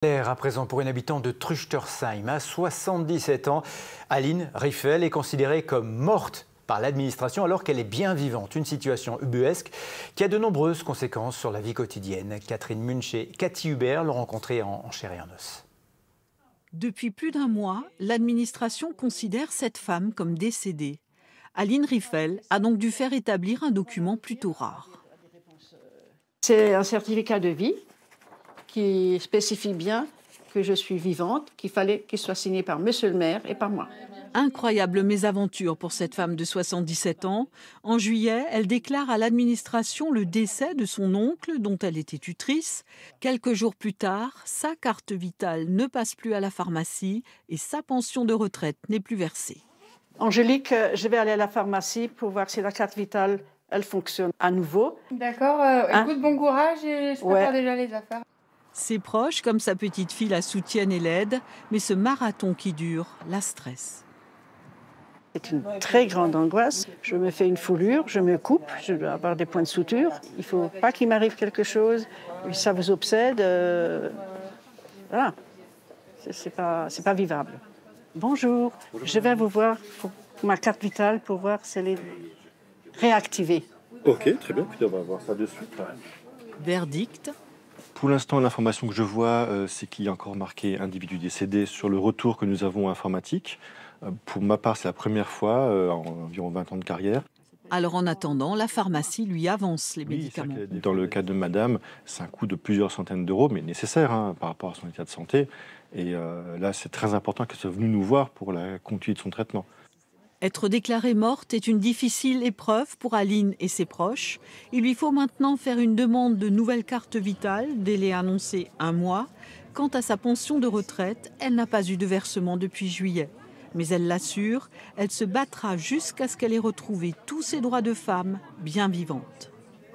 À présent pour une habitante de Truchtersheim, à 77 ans, Aline Riffel est considérée comme morte par l'administration alors qu'elle est bien vivante. Une situation ubuesque qui a de nombreuses conséquences sur la vie quotidienne. Catherine Munch et Cathy Hubert l'ont rencontrée en chair et en os. Depuis plus d'un mois, l'administration considère cette femme comme décédée. Aline Riffel a donc dû faire établir un document plutôt rare. C'est un certificat de vie qui spécifie bien que je suis vivante, qu'il fallait qu'il soit signé par monsieur le maire et par moi. Incroyable mésaventure pour cette femme de 77 ans. En juillet, elle déclare à l'administration le décès de son oncle dont elle était tutrice. Quelques jours plus tard, sa carte vitale ne passe plus à la pharmacie et sa pension de retraite n'est plus versée. Angélique, je vais aller à la pharmacie pour voir si la carte vitale, elle fonctionne à nouveau. D'accord, écoute, bon courage et je prépare déjà les affaires. Ses proches, comme sa petite fille, la soutiennent et l'aident, mais ce marathon qui dure la stresse. C'est une très grande angoisse. Je me fais une foulure, je me coupe, je dois avoir des points de suture. Il ne faut pas qu'il m'arrive quelque chose. Ça vous obsède. Voilà. C'est pas vivable. Bonjour, je vais vous voir pour ma carte vitale pour voir si elle est réactivée. Ok, très bien, puis on va voir ça de suite. Verdict. Pour l'instant, l'information que je vois, c'est qu'il y a encore marqué individu décédé sur le retour que nous avons informatique. Pour ma part, c'est la première fois en environ 20 ans de carrière. Alors en attendant, la pharmacie lui avance les médicaments. Dans le cas de madame, c'est un coût de plusieurs centaines d'euros, mais nécessaire par rapport à son état de santé. Et là, c'est très important qu'elle soit venue nous voir pour la continuité de son traitement. Être déclarée morte est une difficile épreuve pour Aline et ses proches. Il lui faut maintenant faire une demande de nouvelle carte vitale, délai annoncé 1 mois. Quant à sa pension de retraite, elle n'a pas eu de versement depuis juillet. Mais elle l'assure, elle se battra jusqu'à ce qu'elle ait retrouvé tous ses droits de femme bien vivante.